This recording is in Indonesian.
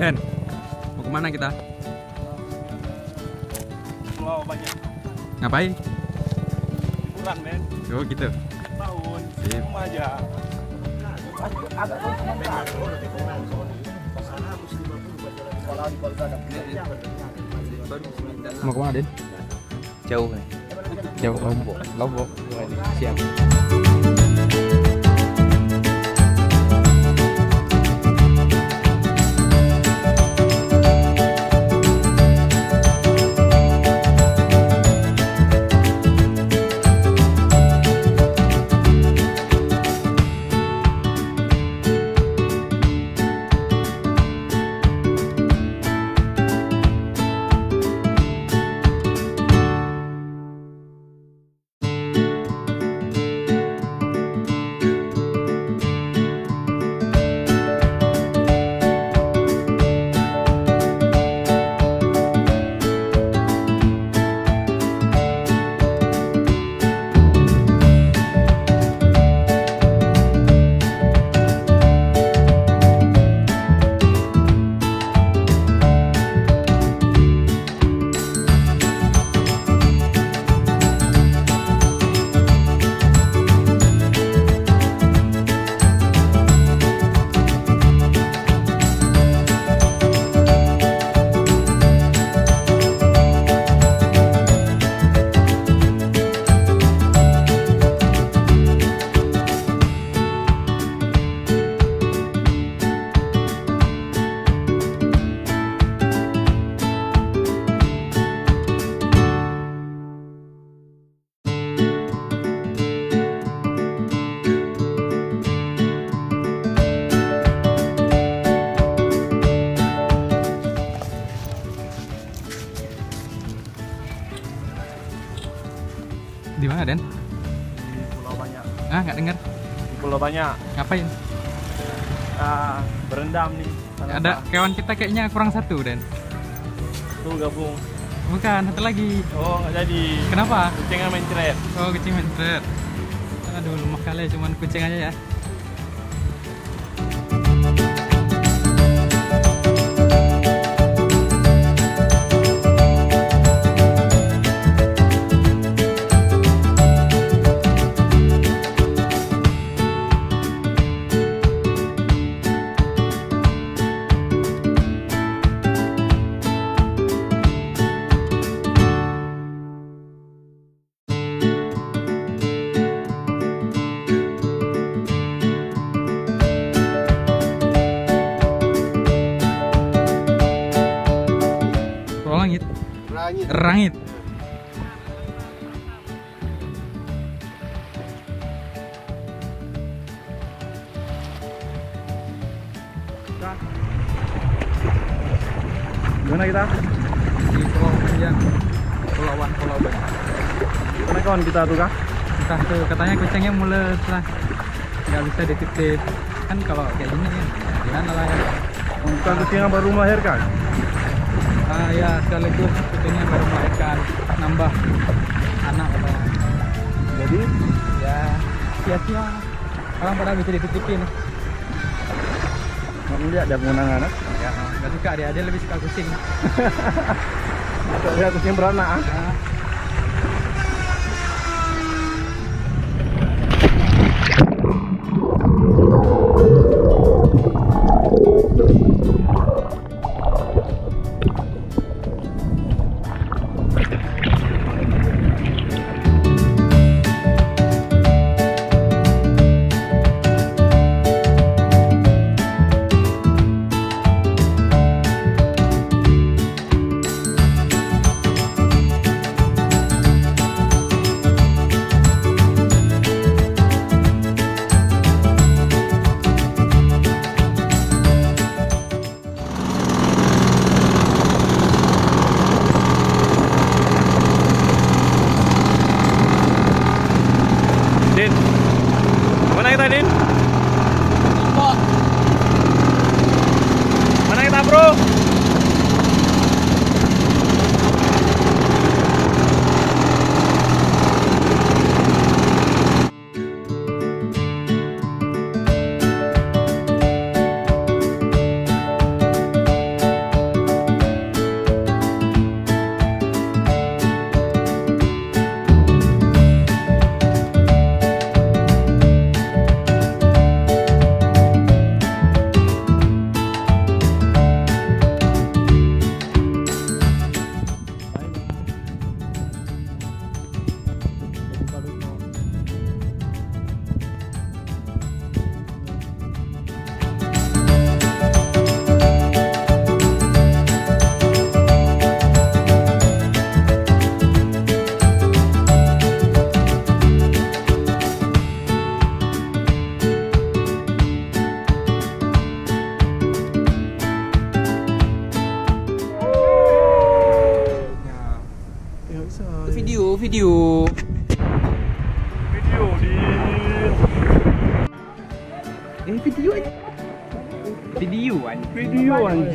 Den, mau kemana kita? Pulau Banyak. Ngapain? Liburan, men. Oh gitu. Tahun. Sip. Rumah aja. Mau kemana Den? Jauh nih. Jauh Lombok. Lombok. Siap. Di mana Den? Di Pulau Banyak. Ah nggak dengar. Di Pulau Banyak. Ngapain? Berendam nih. Ada kawan kita kayaknya kurang satu Den. Tuh gabung. Bukan, satu lagi. Oh, nggak jadi. Kenapa? Kucingnya main ceret. Oh kucing mencret. Aduh lemah kali cuman kucing aja ya. Langit, rangit. Gimana kita? Di Pulau Banyak, Pulau Banyak. Mana kawan kita tuh kah? Entah tuh katanya kucingnya mules lah, nggak bisa dititip. Kan kalau kayak gini kan, gimana lah ya? Bukan kucing yang baru melahirkan. Ya sekaligus kucingnya baru melahirkan, nambah anak katanya. Jadi Ya sia-sia orang pada bisa dititipin. nggak melihat dia menggunakan anak. Ya nggak suka dia lebih suka kucing. Lihat kucing beranak. Ya. Video aja. Video anjing. Video anjing.